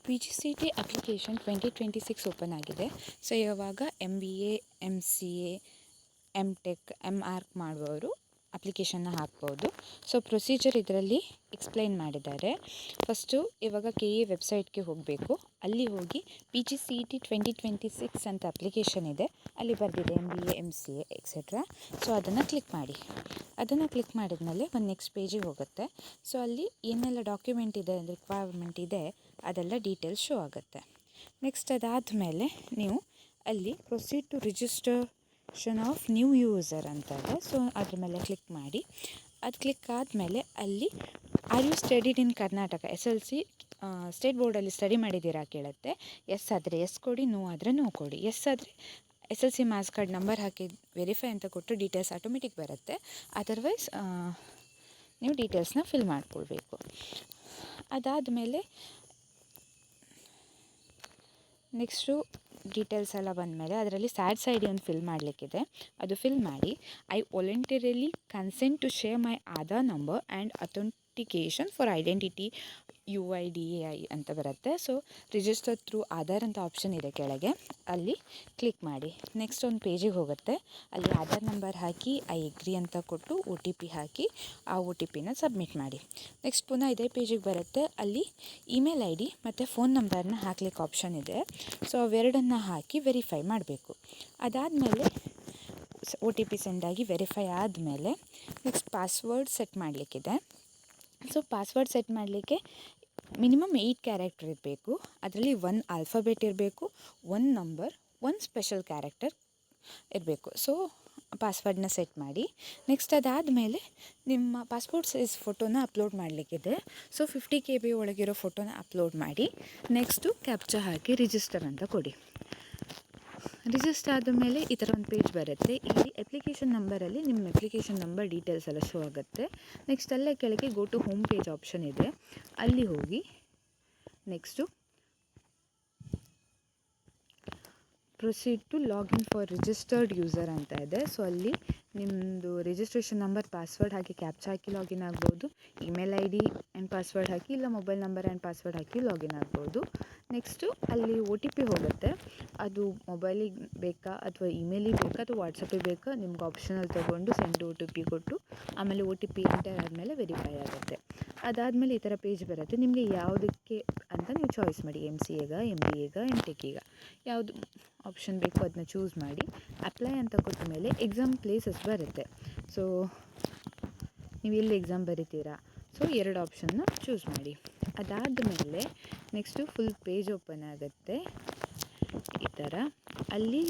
P G C T application 2026 open ಆಗಿದೆ. So ಇವಾಗ MBA, MCA, MTech, MArch ಮಾಡುವವರು ಅಪ್ಲಿಕೇಶನ್ನ ಹಾಕ್ಬೋದು. ಸೊ ಪ್ರೊಸೀಜರ್ ಇದರಲ್ಲಿ ಎಕ್ಸ್ಪ್ಲೈನ್ ಮಾಡಿದ್ದಾರೆ. ಫಸ್ಟು ಇವಾಗ KE ವೆಬ್ಸೈಟ್ಗೆ ಹೋಗಬೇಕು. ಅಲ್ಲಿ ಹೋಗಿ PGCET 2026 ಅಂತ ಅಪ್ಲಿಕೇಶನ್ ಇದೆ, ಅಲ್ಲಿ ಬರೆದಿದೆ MBA, MCA ಎಕ್ಸೆಟ್ರಾ. ಸೊ ಅದನ್ನು ಕ್ಲಿಕ್ ಮಾಡಿ. ಅದನ್ನು ಕ್ಲಿಕ್ ಮಾಡಿದ್ಮೇಲೆ ಒಂದು ನೆಕ್ಸ್ಟ್ ಪೇಜಿಗೆ ಹೋಗುತ್ತೆ. ಸೊ ಅಲ್ಲಿ ಏನೆಲ್ಲ ಡಾಕ್ಯುಮೆಂಟ್ ಇದೆ, ರಿಕ್ವೈರ್ಮೆಂಟ್ ಇದೆ, ಅದೆಲ್ಲ ಡೀಟೇಲ್ಸ್ ಶೋ ಆಗುತ್ತೆ. ನೆಕ್ಸ್ಟ್ ಅದಾದಮೇಲೆ ನೀವು ಅಲ್ಲಿ proceed to registration of new user ಅಂತ ಇದೆ. ಸೊ ಅದ್ರ ಮೇಲೆ ಕ್ಲಿಕ್ ಮಾಡಿ. ಅದು ಕ್ಲಿಕ್ ಆದಮೇಲೆ ಅಲ್ಲಿ are you studied in Karnataka SLC state ಬೋರ್ಡಲ್ಲಿ ಸ್ಟಡಿ ಮಾಡಿದ್ದೀರಾ ಕೇಳುತ್ತೆ. ಎಸ್ ಆದರೆ ಎಸ್ ಕೊಡಿ, ನೋ ಆದರೆ ನೋ ಕೊಡಿ. ಎಸ್ ಆದರೆ SLC ಮಾರ್ಕ್ಸ್ ಕಾರ್ಡ್ ನಂಬರ್ ಹಾಕಿ ವೆರಿಫೈ ಅಂತ ಕೊಟ್ಟು ಡೀಟೇಲ್ಸ್ ಆಟೋಮೆಟಿಕ್ ಬರುತ್ತೆ. ಅದರ್ವೈಸ್ ನೀವು ಡೀಟೇಲ್ಸ್ನ ಫಿಲ್ ಮಾಡ್ಕೊಳ್ಬೇಕು. ಅದಾದಮೇಲೆ ನೆಕ್ಸ್ಟು ಡೀಟೇಲ್ಸ್ ಎಲ್ಲ ಬಂದಮೇಲೆ ಅದರಲ್ಲಿ SAD ಒಂದು ಫಿಲ್ ಮಾಡಲಿಕ್ಕಿದೆ, ಅದು ಫಿಲ್ ಮಾಡಿ. I voluntarily consent to share my Aadhaar number and authentication for identity UIDAI ಅಂತ ಬರುತ್ತೆ. ಸೊ ರಿಜಿಸ್ಟರ್ ಥ್ರೂ ಆಧಾರ್ ಅಂತ ಆಪ್ಷನ್ ಇದೆ ಕೆಳಗೆ, ಅಲ್ಲಿ ಕ್ಲಿಕ್ ಮಾಡಿ. ನೆಕ್ಸ್ಟ್ ಒಂದು ಪೇಜಿಗೆ ಹೋಗುತ್ತೆ. ಅಲ್ಲಿ ಆಧಾರ್ ನಂಬರ್ ಹಾಕಿ ಐ ಎಗ್ರಿ ಅಂತ ಕೊಟ್ಟು OTP ಹಾಕಿ ಆ OTPನ ಸಬ್ಮಿಟ್ ಮಾಡಿ. ನೆಕ್ಸ್ಟ್ ಪುನಃ ಇದೇ ಪೇಜಿಗೆ ಬರುತ್ತೆ. ಅಲ್ಲಿ ಇಮೇಲ್ ID ಮತ್ತು ಫೋನ್ ನಂಬರ್ನ ಹಾಕ್ಲಿಕ್ಕೆ ಆಪ್ಷನ್ ಇದೆ. ಸೊ ಅವೆರಡನ್ನು ಹಾಕಿ ವೆರಿಫೈ ಮಾಡಬೇಕು. ಅದಾದಮೇಲೆ OTP ಸೆಂಡಾಗಿ ವೆರಿಫೈ ಆದಮೇಲೆ ನೆಕ್ಸ್ಟ್ ಪಾಸ್ವರ್ಡ್ ಸೆಟ್ ಮಾಡಲಿಕ್ಕಿದೆ. ಸೊ ಪಾಸ್ವರ್ಡ್ ಸೆಟ್ ಮಾಡಲಿಕ್ಕೆ ಮಿನಿಮಮ್ 8 ಕ್ಯಾರೆಕ್ಟರ್ ಇರಬೇಕು. ಅದರಲ್ಲಿ 1 ಆಲ್ಫಾಬೆಟ್ ಇರಬೇಕು, 1 ನಂಬರ್, 1 ಸ್ಪೆಷಲ್ ಕ್ಯಾರೆಕ್ಟರ್ ಇರಬೇಕು. ಸೊ ಪಾಸ್ವರ್ಡನ್ನ ಸೆಟ್ ಮಾಡಿ. ನೆಕ್ಸ್ಟ್ ಅದಾದಮೇಲೆ ನಿಮ್ಮ ಪಾಸ್ಪೋರ್ಟ್ ಸೈಜ್ ಫೋಟೋನ ಅಪ್ಲೋಡ್ ಮಾಡಲಿಕ್ಕಿದೆ. ಸೊ 50 KB ಒಳಗಿರೋ ಫೋಟೋನ ಅಪ್ಲೋಡ್ ಮಾಡಿ. ನೆಕ್ಸ್ಟು ಕ್ಯಾಪ್ಚಾ ಹಾಕಿ ರಿಜಿಸ್ಟರ್ ಅಂತ ಕೊಡಿ. ರಿಜಿಸ್ಟರ್ ಆದಮೇಲೆ ಈ ಥರ ಒಂದು ಪೇಜ್ ಬರುತ್ತೆ. ಇಲ್ಲಿ ಅಪ್ಲಿಕೇಶನ್ ನಂಬರಲ್ಲಿ ನಿಮ್ಮ ಅಪ್ಲಿಕೇಶನ್ ನಂಬರ್ ಡೀಟೇಲ್ಸ್ ಎಲ್ಲ ಶೋ ಆಗುತ್ತೆ. ನೆಕ್ಸ್ಟ್ ಅಲ್ಲೇ ಕೆಳಗೆ go to home page option ಇದೆ, ಅಲ್ಲಿ ಹೋಗಿ next proceed to login for registered user ಅಂತ ಇದೆ. ಸೊ ಅಲ್ಲಿ ನಿಮ್ಮದು ರಿಜಿಸ್ಟ್ರೇಷನ್ ನಂಬರ್, ಪಾಸ್ವರ್ಡ್ ಹಾಕಿ ಕ್ಯಾಪ್ಚಾ ಹಾಕಿ ಲಾಗಿನ್ ಆಗ್ಬೋದು. ಇಮೇಲ್ ID ಆ್ಯಂಡ್ ಪಾಸ್ವರ್ಡ್ ಹಾಕಿ, ಇಲ್ಲ ಮೊಬೈಲ್ ನಂಬರ್ ಆ್ಯಂಡ್ ಪಾಸ್ವರ್ಡ್ ಹಾಕಿ ಲಾಗಿನ್ ಆಗ್ಬೋದು. ನೆಕ್ಸ್ಟು ಅಲ್ಲಿ OTP ಹೋಗುತ್ತೆ. ಅದು ಮೊಬೈಲಿಗೆ ಬೇಕಾ ಅಥವಾ ಇಮೇಲಿಗೆ ಬೇಕಾ ಅಥವಾ ವಾಟ್ಸಪ್ಪಿಗೆ ಬೇಕಾ, ನಿಮ್ಗೆ ಆಪ್ಷನಲ್ಲಿ ತೊಗೊಂಡು ಸೆಂಡ್ OTP ಕೊಟ್ಟು ಆಮೇಲೆ OTP ಎಂಟರ್ ಆದಮೇಲೆ ವೆರಿಫೈ ಆಗುತ್ತೆ. ಅದಾದಮೇಲೆ ಈ ಥರ ಪೇಜ್ ಬರುತ್ತೆ. ನಿಮಗೆ ಯಾವುದಕ್ಕೆ ಅಂತ ನೀವು ಚಾಯ್ಸ್ ಮಾಡಿ, MCAಗ, MBAಗ, MTechಗ ಯಾವುದು ಆಪ್ಷನ್ ಬೇಕು ಅದನ್ನ ಚೂಸ್ ಮಾಡಿ. ಅಪ್ಲೈ ಅಂತ ಕೊಟ್ಟ ಮೇಲೆ ಎಕ್ಸಾಮ್ ಪ್ಲೇಸಸ್ ಬರುತ್ತೆ. ಸೊ ನೀವು ಎಲ್ಲಿ ಎಕ್ಸಾಮ್ ಬರಿತೀರಾ, ಸೊ 2 ಆಪ್ಷನ್ನ ಚೂಸ್ ಮಾಡಿ. ಅದಾದಮೇಲೆ ನೆಕ್ಸ್ಟು ಫುಲ್ ಪೇಜ್ ಓಪನ್ ಆಗುತ್ತೆ ಈ ಥರ. ಅಲ್ಲಿ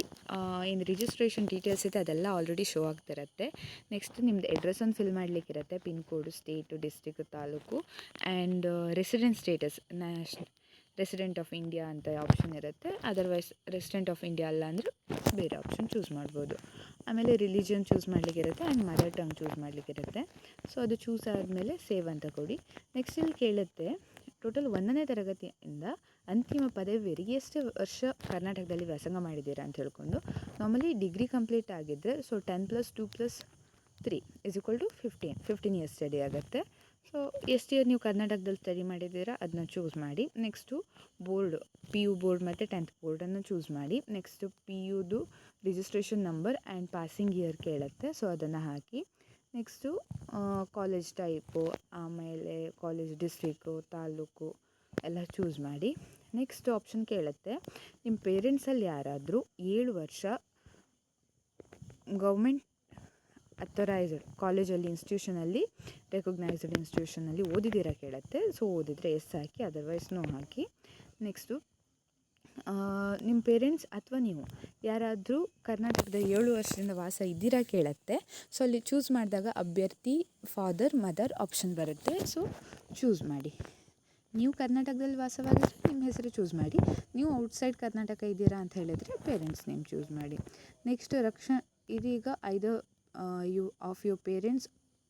ಏನು ರಿಜಿಸ್ಟ್ರೇಷನ್ ಡೀಟೇಲ್ಸ್ ಇದೆ ಅದೆಲ್ಲ ಆಲ್ರೆಡಿ ಶೋ ಆಗ್ತಿರುತ್ತೆ. ನೆಕ್ಸ್ಟ್ ನಿಮ್ಮದು ಅಡ್ರೆಸ್ ಒಂದು ಫಿಲ್ ಮಾಡಲಿಕ್ಕಿರುತ್ತೆ, pin code, state, district, taluk and residence status, resident of India ಅಂತ ಆಪ್ಷನ್ ಇರುತ್ತೆ. ಅದರ್ವೈಸ್ ರೆಸಿಡೆಂಟ್ ಆಫ್ ಇಂಡಿಯಾ ಅಲ್ಲ ಅಂದರೆ ಬೇರೆ ಆಪ್ಷನ್ ಚೂಸ್ ಮಾಡ್ಬೋದು. ಆಮೇಲೆ ರಿಲಿಜಿಯನ್ ಚೂಸ್ ಮಾಡಲಿಕ್ಕಿರುತ್ತೆ ಆ್ಯಂಡ್ ಮದರ್ ಟಂಗ್ ಚೂಸ್ ಮಾಡಲಿಕ್ಕಿರುತ್ತೆ. ಸೊ ಅದು ಚೂಸ್ ಆದಮೇಲೆ ಸೇವ್ ಅಂತ ಕೊಡಿ. ನೆಕ್ಸ್ಟ್ ಇಲ್ಲಿ ಕೇಳುತ್ತೆ ಟೋಟಲ್ 1ನೇ ತರಗತಿಯಿಂದ ಅಂತಿಮ ಪದವಿವರೆಗೆ ಎಷ್ಟು ವರ್ಷ ಕರ್ನಾಟಕದಲ್ಲಿ ವ್ಯಾಸಂಗ ಮಾಡಿದ್ದೀರಾ ಅಂತ ಹೇಳ್ಕೊಂಡು. ನಾರ್ಮಲಿ ಡಿಗ್ರಿ ಕಂಪ್ಲೀಟ್ ಆಗಿದ್ದರೆ ಸೊ 10 + 2 + 3 = 15 ಇಯರ್ಸ್ ಸ್ಟಡಿ ಆಗುತ್ತೆ. ಸೊ ಎಷ್ಟು ಇಯರ್ ನೀವು ಕರ್ನಾಟಕದಲ್ಲಿ ಸ್ಟಡಿ ಮಾಡಿದ್ದೀರಾ ಅದನ್ನ ಚೂಸ್ ಮಾಡಿ. ನೆಕ್ಸ್ಟು ಬೋರ್ಡ್, PU ಬೋರ್ಡ್ ಮತ್ತು 10th ಬೋರ್ಡನ್ನು ಚೂಸ್ ಮಾಡಿ. ನೆಕ್ಸ್ಟು PUದು registration number and passing year ಕೇಳುತ್ತೆ, ಸೊ ಅದನ್ನು ಹಾಕಿ. ನೆಕ್ಸ್ಟು ಕಾಲೇಜ್ ಟೈಪು, ಆಮೇಲೆ ಕಾಲೇಜ್ ಡಿಸ್ಟ್ರಿಕ್ಕು, ತಾಲೂಕು ಎಲ್ಲ ಚೂಸ್ ಮಾಡಿ. ನೆಕ್ಸ್ಟ್ ಆಪ್ಷನ್ ಕೇಳುತ್ತೆ ನಿಮ್ಮ ಪೇರೆಂಟ್ಸಲ್ಲಿ ಯಾರಾದರೂ 7 ವರ್ಷ ಗೌರ್ಮೆಂಟ್ ಅಥರೈಸ್ಡ್ ಕಾಲೇಜಲ್ಲಿ, ಇನ್ಸ್ಟಿಟ್ಯೂಷನಲ್ಲಿ, ರೆಕಗ್ನೈಸ್ಡ್ ಇನ್ಸ್ಟಿಟ್ಯೂಷನಲ್ಲಿ ಓದಿದ್ದೀರಾ ಕೇಳುತ್ತೆ. ಸೊ ಓದಿದರೆ ಎಸ್ ಹಾಕಿ, ಅದರ್ವೈಸ್ ನೋ ಹಾಕಿ. ನೆಕ್ಸ್ಟು ನಿಮ್ಮ ಪೇರೆಂಟ್ಸ್ ಅಥವಾ ನೀವು ಯಾರಾದರೂ ಕರ್ನಾಟಕದ 7 ವರ್ಷದಿಂದ ವಾಸ ಇದ್ದೀರಾ ಕೇಳುತ್ತೆ. ಸೊ ಅಲ್ಲಿ ಚೂಸ್ ಮಾಡಿದಾಗ ಅಭ್ಯರ್ಥಿ ಫಾದರ್, ಮದರ್ ಆಪ್ಷನ್ ಬರುತ್ತೆ. ಸೊ ಚೂಸ್ ಮಾಡಿ. ನೀವು ಕರ್ನಾಟಕದಲ್ಲಿ ವಾಸವಾಗಿದ್ದರೆ ನಿಮ್ಮ ಹೆಸರು ಚೂಸ್ ಮಾಡಿ. ನೀವು ಔಟ್ಸೈಡ್ ಕರ್ನಾಟಕ ಇದ್ದೀರಾ ಅಂತ ಹೇಳಿದರೆ ಪೇರೆಂಟ್ಸ್ ನೇಮ್ ಚೂಸ್ ಮಾಡಿ. ನೆಕ್ಸ್ಟ್ ಇದೀಗ you of your parents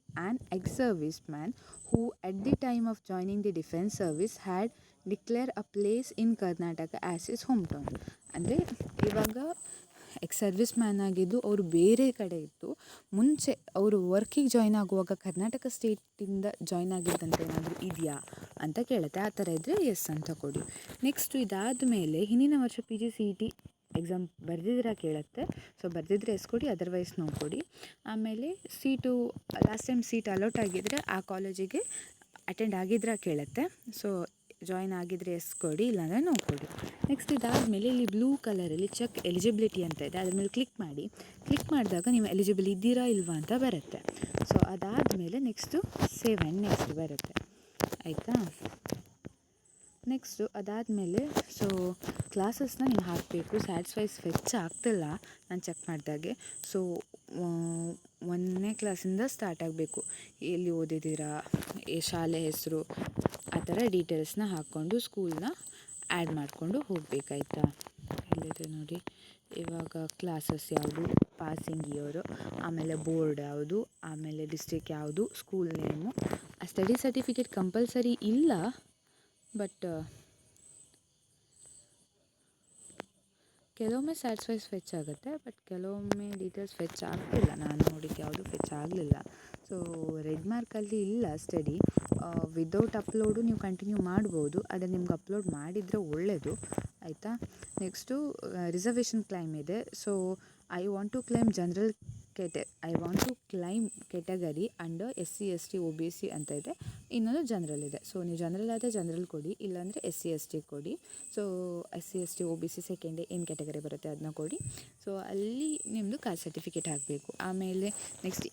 an ex-serviceman who at the time of joining the defense service had declared a place in Karnataka as his hometown. ಅಂದರೆ ಇವಾಗ ಸರ್ವಿಸ್ ಮ್ಯಾನ್ ಆಗಿದ್ದು ಅವರು ಬೇರೆ ಕಡೆ ಇತ್ತು. ಮುಂಚೆ ಅವರು ವರ್ಕಿಗೆ ಜಾಯ್ನ್ ಆಗುವಾಗ ಕರ್ನಾಟಕ ಸ್ಟೇಟಿಂದ ಜಾಯ್ನ್ ಆಗಿದ್ದಂತ ಏನಾದರೂ ಇದೆಯಾ ಅಂತ ಕೇಳುತ್ತೆ. ಆ ಥರ ಇದ್ದರೆ ಎಸ್ ಅಂತ ಕೊಡಿ. ನೆಕ್ಸ್ಟು ಇದಾದ ಮೇಲೆ ಹಿಂದಿನ ವರ್ಷ PGCET ಎಕ್ಸಾಮ್ ಬರೆದಿದ್ದೀರಾ ಕೇಳುತ್ತೆ. ಸೊ ಬರೆದಿದ್ರೆ ಎಸ್ ಕೊಡಿ, ಅದರ್ವೈಸ್ ನೋ ಕೊಡಿ. ಆಮೇಲೆ seat last time seat allot ಆಗಿದ್ದರೆ ಆ ಕಾಲೇಜಿಗೆ ಅಟೆಂಡ್ ಆಗಿದ್ರಾ ಕೇಳುತ್ತೆ. ಸೊ ಜಾಯ್ನ್ ಆಗಿದ್ದರೆ ಎಸ್ ಕೊಡಿ, ಇಲ್ಲಾಂದರೆ ನೋ ಕೊಡಿ. ನೆಕ್ಸ್ಟ್ ಇದಾದಮೇಲೆ ಇಲ್ಲಿ ಬ್ಲೂ ಕಲರಲ್ಲಿ ಚೆಕ್ ಎಲಿಜಿಬಿಲಿಟಿ ಅಂತ ಇದೆ, ಅದ್ರ ಮೇಲೆ ಕ್ಲಿಕ್ ಮಾಡಿ. ಕ್ಲಿಕ್ ಮಾಡಿದಾಗ ನೀವು ಎಲಿಜಿಬಲ್ ಇದ್ದೀರಾ ಇಲ್ವಾ ಅಂತ ಬರುತ್ತೆ. ಸೊ ಅದಾದಮೇಲೆ ನೆಕ್ಸ್ಟು ಸೇವ್ ಆ್ಯಂಡ್ ನೆಕ್ಸ್ಟ್ ಬರುತ್ತೆ, ಆಯಿತಾ. ನೆಕ್ಸ್ಟು ಅದಾದಮೇಲೆ ಸೊ ಕ್ಲಾಸಸ್ನ ನೀವು ಹಾಕಬೇಕು. ಸ್ಯಾಟಿಸ್ಫೈಸ್ ಫೆಚ್ ಆಗ್ತಿಲ್ಲ ನಾನು ಚೆಕ್ ಮಾಡಿದಾಗೆ. ಸೊ 1ನೇ ಕ್ಲಾಸಿಂದ ಸ್ಟಾರ್ಟ್ ಆಗಬೇಕು. ಎಲ್ಲಿ ಓದಿದ್ದೀರಾ, ಶಾಲೆ ಹೆಸರು, ಆ ಥರ ಡೀಟೇಲ್ಸ್ನ ಹಾಕ್ಕೊಂಡು ಸ್ಕೂಲ್ನ ಆ್ಯಡ್ ಮಾಡಿಕೊಂಡು ಹೋಗಬೇಕಾಯ್ತಾ. ಎಲ್ಲಿದೆ ನೋಡಿ, ಇವಾಗ ಕ್ಲಾಸಸ್ ಯಾವುದು, ಪಾಸಿಂಗ್ ಇಯರು, ಆಮೇಲೆ ಬೋರ್ಡ್ ಯಾವುದು, ಆಮೇಲೆ ಡಿಸ್ಟ್ರಿಕ್ಟ್ ಯಾವುದು, school name. Study certificate compulsory ಇಲ್ಲ, ಬಟ್ ಕೆಲವೊಮ್ಮೆ ಸ್ಯಾಟಿಸ್ಫೈಸ್ ಫೆಚ್ ಆಗುತ್ತೆ, ಬಟ್ ಕೆಲವೊಮ್ಮೆ ಡೀಟೇಲ್ಸ್ ಫೆಚ್ ಆಗ್ತಿಲ್ಲ. ನಾನು ನೋಡಿಕ್ಕೆ ಯಾವುದು ಫೆಚ್ ಆಗಲಿಲ್ಲ. ಸೊ ರೆಡ್ ಮಾರ್ಕಲ್ಲಿ ಇಲ್ಲ ಸ್ಟಡಿ. ವಿದೌಟ್ ಅಪ್ಲೋಡು ನೀವು ಕಂಟಿನ್ಯೂ ಮಾಡ್ಬೋದು, ಆದರೆ ನಿಮ್ಗೆ ಅಪ್ಲೋಡ್ ಮಾಡಿದರೆ ಒಳ್ಳೆಯದು, ಆಯಿತಾ. ನೆಕ್ಸ್ಟು ರಿಸರ್ವೇಷನ್ ಕ್ಲೈಮ್ ಇದೆ. So I want to claim category under SC ST OBC ಅಂತ ಇದೆ. ಇನ್ನೊಂದು ಜನರಲ್ ಇದೆ. ಸೊ ನೀವು ಜನರಲ್ ಆದರೆ ಜನರಲ್ ಕೊಡಿ, ಇಲ್ಲಾಂದರೆ SC ST ಕೊಡಿ. So SC ST OBC second ಏನು ಕೆಟಗರಿ ಬರುತ್ತೆ ಅದನ್ನ ಕೊಡಿ. ಸೊ ಅಲ್ಲಿ ನಿಮ್ಮದು ಕಾಸ್ಟ್ ಸರ್ಟಿಫಿಕೇಟ್ ಹಾಕಬೇಕು. ಆಮೇಲೆ ನೆಕ್ಸ್ಟ್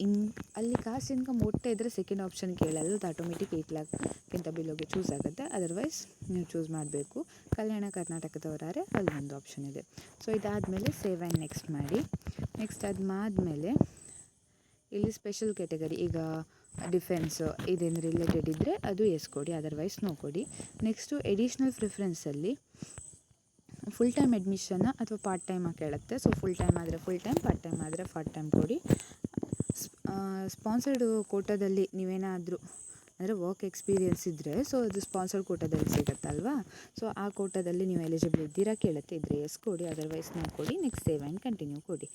ಅಲ್ಲಿ ಕಾಸ್ಟ್ ಇನ್ಕಮ್ ಒಟ್ಟೆ ಇದ್ದರೆ ಸೆಕೆಂಡ್ ಆಪ್ಷನ್ ಕೇಳಲ್ಲ, ಅದು ಆಟೋಮೆಟಿಕ್ 8 ಲ್ಯಾಕ್ಗಿಂತ ಬಿಲೋಗೆ ಚೂಸ್ ಆಗುತ್ತೆ. ಅದರ್ವೈಸ್ ನೀವು ಚೂಸ್ ಮಾಡಬೇಕು. ಕಲ್ಯಾಣ ಕರ್ನಾಟಕದವರಾದ್ರೆ ಅಲ್ಲೊಂದು ಆಪ್ಷನ್ ಇದೆ. ಸೊ ಇದಾದಮೇಲೆ ಸೇವ್ ಆ್ಯಂಡ್ ನೆಕ್ಸ್ಟ್ ಮಾಡಿ. ನೆಕ್ಸ್ಟ್ ಅದಾದಮೇಲೆ ಇಲ್ಲಿ ಸ್ಪೆಷಲ್ ಕೆಟಗರಿ, ಈಗ ಡಿಫೆನ್ಸ್ ಇದೇನು ರಿಲೇಟೆಡ್ ಇದ್ದರೆ ಅದು ಎಸ್ ಕೊಡಿ, ಅದರ್ವೈಸ್ ನೋ ಕೊಡಿ. ನೆಕ್ಸ್ಟು ಎಡಿಷ್ನಲ್ ಪ್ರಿಫರೆನ್ಸಲ್ಲಿ ಫುಲ್ ಟೈಮ್ ಅಡ್ಮಿಷನ್ನ ಅಥವಾ ಪಾರ್ಟ್ ಟೈಮಾಗಿ ಕೇಳುತ್ತೆ. ಸೊ ಫುಲ್ ಟೈಮ್ ಆದರೆ ಫುಲ್ ಟೈಮ್, ಪಾರ್ಟ್ ಟೈಮ್ ಆದರೆ ಪಾರ್ಟ್ ಟೈಮ್ ಕೊಡಿ. ಸ್ಪಾನ್ಸರ್ಡ್ ಕೋಟಾದಲ್ಲಿ ನೀವೇನಾದರೂ ಅಂದರೆ ವರ್ಕ್ ಎಕ್ಸ್ಪೀರಿಯೆನ್ಸ್ ಇದ್ದರೆ ಸೊ ಅದು ಸ್ಪಾನ್ಸರ್ಡ್ ಕೋಟಾದಲ್ಲಿ ಸಿಗುತ್ತಲ್ವಾ. ಸೊ ಆ ಕೋಟಾದಲ್ಲಿ ನೀವು ಎಲಿಜಿಬಲ್ ಇದ್ದೀರಾ ಕೇಳುತ್ತೆ, ಇದ್ದರೆ ಎಸ್ ಕೊಡಿ, ಅದರ್ವೈಸ್ ನೋ ಕೊಡಿ. ನೆಕ್ಸ್ಟ್ ಸೇವ್ ಆ್ಯಂಡ್ ಕಂಟಿನ್ಯೂ ಕೊಡಿ.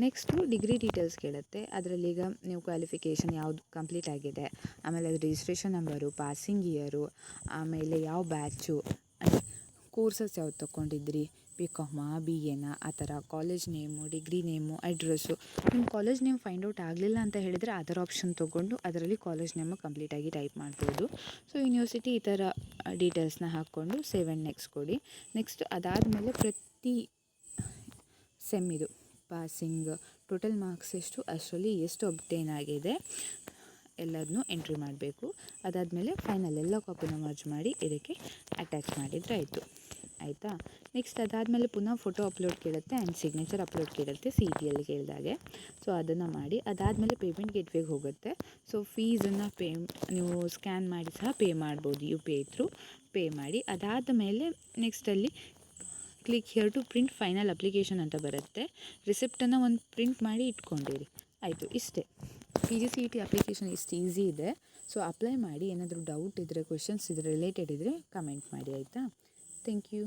ನೆಕ್ಸ್ಟು ಡಿಗ್ರಿ ಡೀಟೇಲ್ಸ್ ಕೇಳುತ್ತೆ. ಅದರಲ್ಲಿ ಈಗ ನೀವು ಕ್ವಾಲಿಫಿಕೇಷನ್ ಯಾವುದು ಕಂಪ್ಲೀಟ್ ಆಗಿದೆ, ಆಮೇಲೆ ಅದು ರಿಜಿಸ್ಟ್ರೇಷನ್ ನಂಬರು, ಪಾಸಿಂಗ್ ಇಯರು, ಆಮೇಲೆ ಯಾವ ಬ್ಯಾಚು, ಕೋರ್ಸಸ್ ಯಾವ್ದು ತೊಗೊಂಡಿದ್ರಿ, BCom BA ಆ ಥರ, college name, degree name, address. ನಿಮ್ಮ ಕಾಲೇಜ್ ನೇಮ್ ಫೈಂಡ್ ಔಟ್ ಆಗಲಿಲ್ಲ ಅಂತ ಹೇಳಿದರೆ ಅದರ್ ಆಪ್ಷನ್ ತೊಗೊಂಡು ಅದರಲ್ಲಿ ಕಾಲೇಜ್ ನೇಮು ಕಂಪ್ಲೀಟಾಗಿ ಟೈಪ್ ಮಾಡ್ಬೋದು. ಸೊ ಯೂನಿವರ್ಸಿಟಿ ಈ ಥರ ಡೀಟೇಲ್ಸ್ನ ಹಾಕ್ಕೊಂಡು ಸೇವ್ ಆ್ಯಂಡ್ ನೆಕ್ಸ್ಟ್ ಕೊಡಿ. ನೆಕ್ಸ್ಟ್ ಅದಾದಮೇಲೆ ಪ್ರತಿ ಸೆಮ್ಮಿದು ಪಾಸಿಂಗ್ ಟೋಟಲ್ ಮಾರ್ಕ್ಸ್ ಎಷ್ಟು, ಅಷ್ಟರಲ್ಲಿ ಎಷ್ಟು ಅಬ್ಟೇನ್ ಆಗಿದೆ ಎಲ್ಲದನ್ನೂ ಎಂಟ್ರಿ ಮಾಡಬೇಕು. ಅದಾದಮೇಲೆ ಫೈನಲ್ ಎಲ್ಲ ಕಾಪಿನ ಮರ್ಜ್ ಮಾಡಿ ಇದಕ್ಕೆ ಅಟ್ಯಾಚ್ ಮಾಡಿದರೆ ಆಯಿತು, ಆಯಿತಾ. ನೆಕ್ಸ್ಟ್ ಅದಾದಮೇಲೆ ಪುನಃ ಫೋಟೋ ಅಪ್ಲೋಡ್ ಕೇಳುತ್ತೆ ಆ್ಯಂಡ್ ಸಿಗ್ನೇಚರ್ ಅಪ್ಲೋಡ್ ಕೇಳುತ್ತೆ CETಯಲ್ಲಿ ಕೇಳಿದಾಗೆ. ಸೊ ಅದನ್ನು ಮಾಡಿ ಅದಾದಮೇಲೆ ಪೇಮೆಂಟ್ ಗೇಟ್ವೇಗೆ ಹೋಗುತ್ತೆ. ಸೊ ಫೀಸನ್ನು ನೀವು ಸ್ಕ್ಯಾನ್ ಮಾಡಿ ಸಹ ಪೇ ಮಾಡ್ಬೋದು, UPI ಥ್ರೂ ಪೇ ಮಾಡಿ. ಅದಾದ ಮೇಲೆ ನೆಕ್ಸ್ಟಲ್ಲಿ click here to print final application ಅಂತ ಬರುತ್ತೆ. ರಿಸಿಪ್ಟನ್ನು ಒಂದು ಪ್ರಿಂಟ್ ಮಾಡಿ ಇಟ್ಕೊಂಡಿರಿ, ಆಯಿತು. ಇಷ್ಟೇ PGCET ಅಪ್ಲಿಕೇಶನ್ ಇಷ್ಟು ಈಸಿ ಇದೆ. ಸೊ ಅಪ್ಲೈ ಮಾಡಿ. ಏನಾದರೂ ಡೌಟ್ ಇದ್ದರೆ, ಕ್ವೆಶನ್ಸ್ ಇದ್ದರೆ, ರಿಲೇಟೆಡ್ ಇದ್ದರೆ ಕಮೆಂಟ್ ಮಾಡಿ, ಆಯಿತಾ. Thank you.